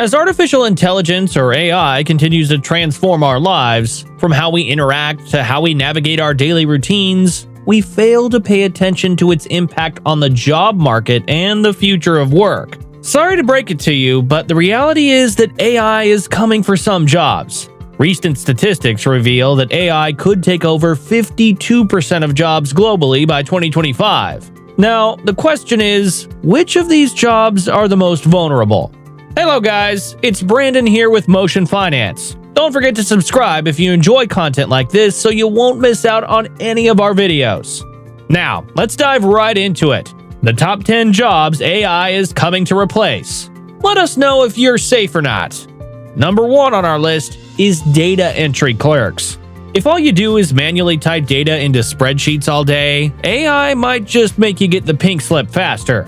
As artificial intelligence, or AI, continues to transform our lives, from how we interact to how we navigate our daily routines, we fail to pay attention to its impact on the job market and the future of work. Sorry to break it to you, but the reality is that AI is coming for some jobs. Recent statistics reveal that AI could take over 52% of jobs globally by 2025. Now, the question is, which of these jobs are the most vulnerable? Hello guys, it's Brandon here with Motion Finance. Don't forget to subscribe if you enjoy content like this so you won't miss out on any of our videos. Now, let's dive right into it. The top 10 jobs AI is coming to replace. Let us know if you're safe or not. Number 1 on our list is data entry clerks. If all you do is manually type data into spreadsheets all day, AI might just make you get the pink slip faster.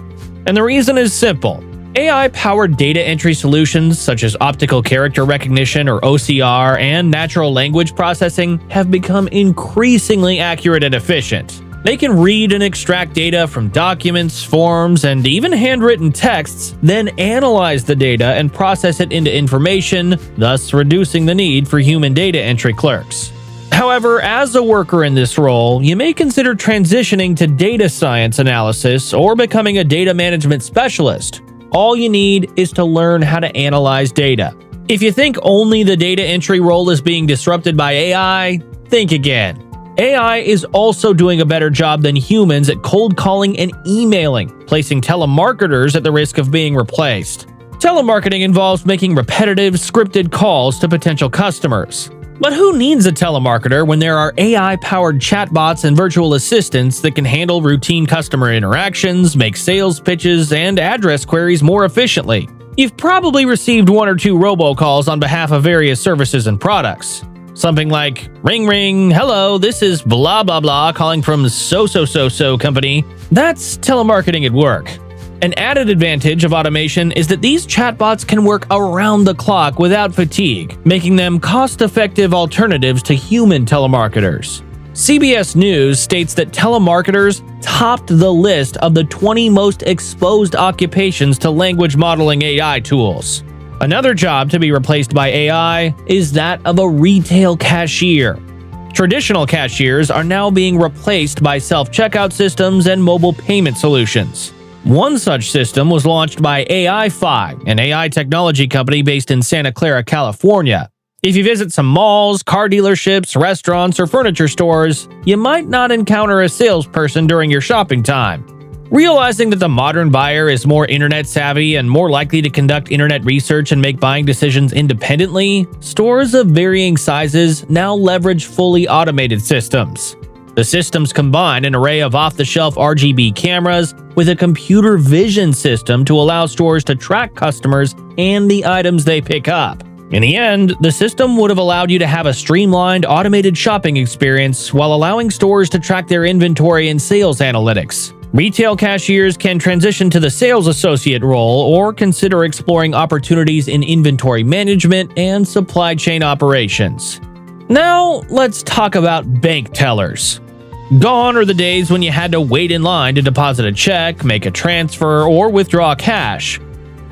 And the reason is simple. AI-powered data entry solutions such as Optical Character Recognition or OCR and natural language processing have become increasingly accurate and efficient. They can read and extract data from documents, forms, and even handwritten texts, then analyze the data and process it into information, thus reducing the need for human data entry clerks. However, as a worker in this role, you may consider transitioning to data science analysis or becoming a data management specialist. All you need is to learn how to analyze data. If you think only the data entry role is being disrupted by AI, think again. AI is also doing a better job than humans at cold calling and emailing, placing telemarketers at the risk of being replaced. Telemarketing involves making repetitive, scripted calls to potential customers. But who needs a telemarketer when there are AI-powered chatbots and virtual assistants that can handle routine customer interactions, make sales pitches, and address queries more efficiently? You've probably received 1 or 2 robocalls on behalf of various services and products. Something like, ring ring, hello, this is blah blah blah calling from so company. That's telemarketing at work. An added advantage of automation is that these chatbots can work around the clock without fatigue, making them cost-effective alternatives to human telemarketers. CBS News states that telemarketers topped the list of the 20 most exposed occupations to language modeling AI tools. Another job to be replaced by AI is that of a retail cashier. Traditional cashiers are now being replaced by self-checkout systems and mobile payment solutions. One such system was launched by AI-Fi, an AI technology company based in Santa Clara, California. If you visit some malls, car dealerships, restaurants, or furniture stores, you might not encounter a salesperson during your shopping time. Realizing that the modern buyer is more internet savvy and more likely to conduct internet research and make buying decisions independently, stores of varying sizes now leverage fully automated systems. The systems combine an array of off-the-shelf RGB cameras with a computer vision system to allow stores to track customers and the items they pick up. In the end, the system would have allowed you to have a streamlined, automated shopping experience while allowing stores to track their inventory and sales analytics. Retail cashiers can transition to the sales associate role or consider exploring opportunities in inventory management and supply chain operations. Now, let's talk about bank tellers. Gone are the days when you had to wait in line to deposit a check, make a transfer, or withdraw cash.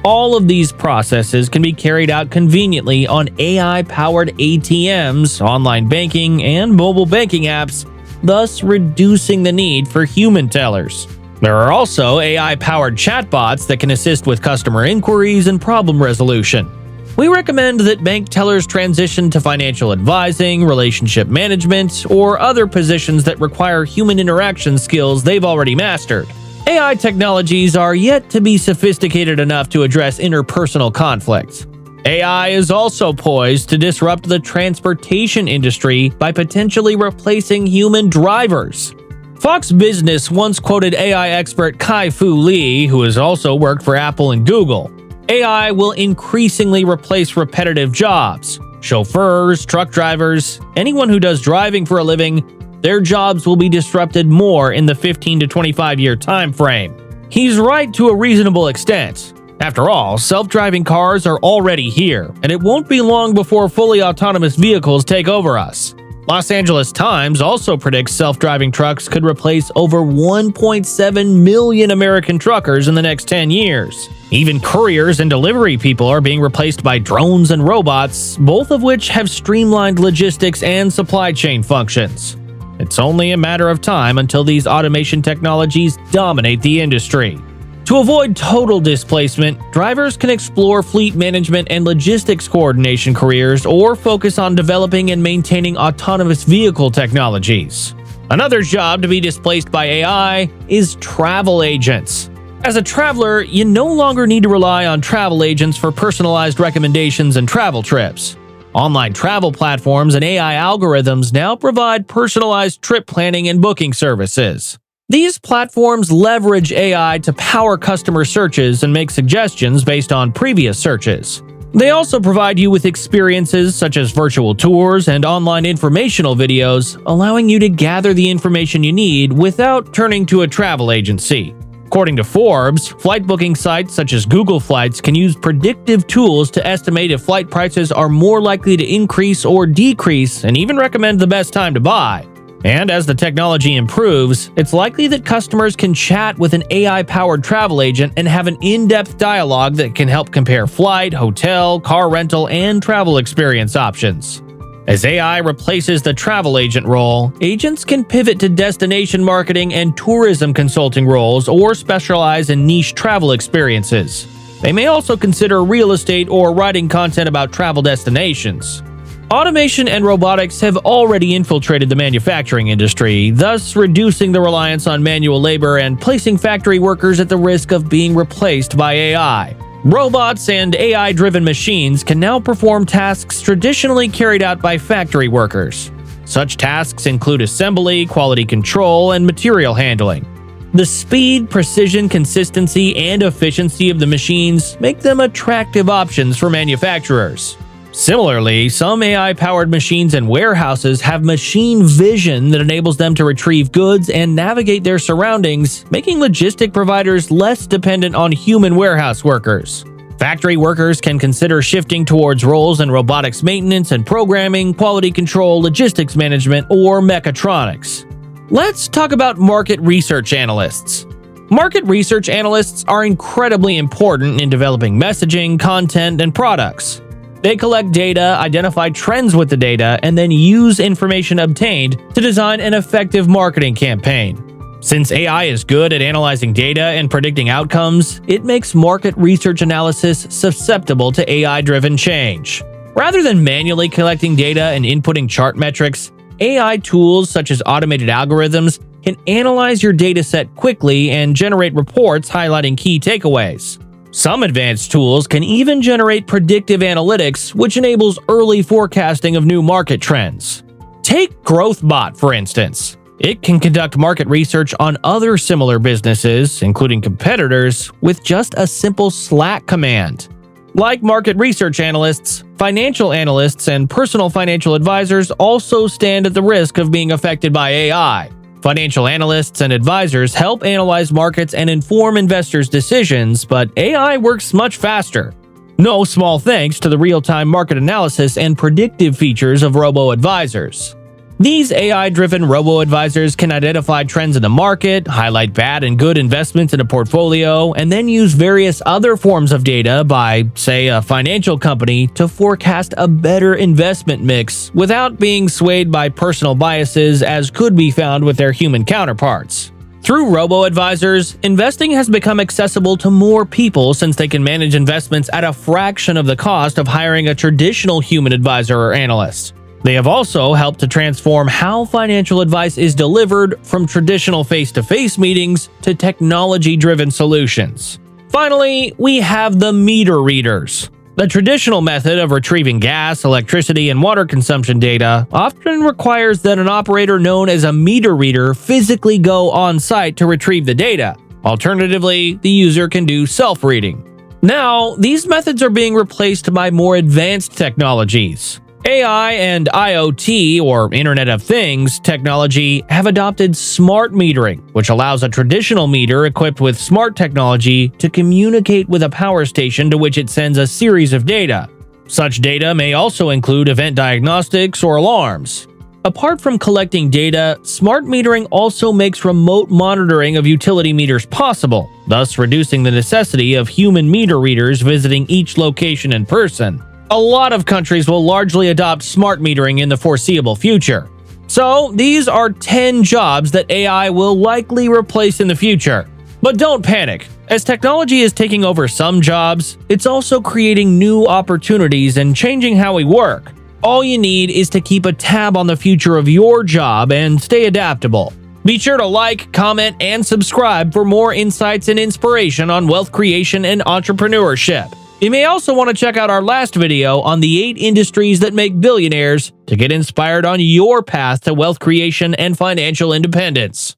All of these processes can be carried out conveniently on AI-powered ATMs, online banking, and mobile banking apps, thus reducing the need for human tellers. There are also AI-powered chatbots that can assist with customer inquiries and problem resolution. We recommend that bank tellers transition to financial advising, relationship management, or other positions that require human interaction skills they've already mastered. AI technologies are yet to be sophisticated enough to address interpersonal conflicts. AI is also poised to disrupt the transportation industry by potentially replacing human drivers. Fox Business once quoted AI expert Kai-Fu Lee, who has also worked for Apple and Google. AI will increasingly replace repetitive jobs. Chauffeurs, truck drivers, anyone who does driving for a living, their jobs will be disrupted more in the 15 to 25-year time frame. He's right to a reasonable extent. After all, self-driving cars are already here, and it won't be long before fully autonomous vehicles take over us. Los Angeles Times also predicts self-driving trucks could replace over 1.7 million American truckers in the next 10 years. Even couriers and delivery people are being replaced by drones and robots, both of which have streamlined logistics and supply chain functions. It's only a matter of time until these automation technologies dominate the industry. To avoid total displacement, drivers can explore fleet management and logistics coordination careers or focus on developing and maintaining autonomous vehicle technologies. Another job to be displaced by AI is travel agents. As a traveler, you no longer need to rely on travel agents for personalized recommendations and travel trips. Online travel platforms and AI algorithms now provide personalized trip planning and booking services. These platforms leverage AI to power customer searches and make suggestions based on previous searches. They also provide you with experiences such as virtual tours and online informational videos, allowing you to gather the information you need without turning to a travel agency. According to Forbes, flight booking sites such as Google Flights can use predictive tools to estimate if flight prices are more likely to increase or decrease and even recommend the best time to buy. And as the technology improves, it's likely that customers can chat with an AI-powered travel agent and have an in-depth dialogue that can help compare flight, hotel, car rental, and travel experience options. As AI replaces the travel agent role, agents can pivot to destination marketing and tourism consulting roles or specialize in niche travel experiences. They may also consider real estate or writing content about travel destinations. Automation and robotics have already infiltrated the manufacturing industry, thus reducing the reliance on manual labor and placing factory workers at the risk of being replaced by AI. Robots and AI-driven machines can now perform tasks traditionally carried out by factory workers. Such tasks include assembly, quality control, and material handling. The speed, precision, consistency, and efficiency of the machines make them attractive options for manufacturers. Similarly, some AI-powered machines in warehouses have machine vision that enables them to retrieve goods and navigate their surroundings, making logistic providers less dependent on human warehouse workers. Factory workers can consider shifting towards roles in robotics maintenance and programming, quality control, logistics management, or mechatronics. Let's talk about market research analysts. Market research analysts are incredibly important in developing messaging, content, and products. They collect data, identify trends with the data, and then use information obtained to design an effective marketing campaign. Since AI is good at analyzing data and predicting outcomes, it makes market research analysis susceptible to AI-driven change. Rather than manually collecting data and inputting chart metrics, AI tools such as automated algorithms can analyze your dataset quickly and generate reports highlighting key takeaways. Some advanced tools can even generate predictive analytics, which enables early forecasting of new market trends. Take GrowthBot, for instance. It can conduct market research on other similar businesses, including competitors, with just a simple Slack command. Like market research analysts, financial analysts and personal financial advisors also stand at the risk of being affected by AI. Financial analysts and advisors help analyze markets and inform investors' decisions, but AI works much faster. No small thanks to the real-time market analysis and predictive features of robo-advisors. These AI-driven robo-advisors can identify trends in the market, highlight bad and good investments in a portfolio, and then use various other forms of data by, say, a financial company to forecast a better investment mix without being swayed by personal biases as could be found with their human counterparts. Through robo-advisors, investing has become accessible to more people since they can manage investments at a fraction of the cost of hiring a traditional human advisor or analyst. They have also helped to transform how financial advice is delivered from traditional face-to-face meetings to technology-driven solutions. Finally, we have the meter readers. The traditional method of retrieving gas, electricity, and water consumption data often requires that an operator known as a meter reader physically go on-site to retrieve the data. Alternatively, the user can do self-reading. Now, these methods are being replaced by more advanced technologies. AI and IoT, or Internet of Things, technology have adopted smart metering, which allows a traditional meter equipped with smart technology to communicate with a power station to which it sends a series of data. Such data may also include event diagnostics or alarms. Apart from collecting data, smart metering also makes remote monitoring of utility meters possible, thus reducing the necessity of human meter readers visiting each location in person. A lot of countries will largely adopt smart metering in the foreseeable future. So, these are 10 jobs that AI will likely replace in the future. But don't panic. As technology is taking over some jobs, it's also creating new opportunities and changing how we work. All you need is to keep a tab on the future of your job and stay adaptable. Be sure to like, comment, and subscribe for more insights and inspiration on wealth creation and entrepreneurship. You may also want to check out our last video on the 8 industries that make billionaires to get inspired on your path to wealth creation and financial independence.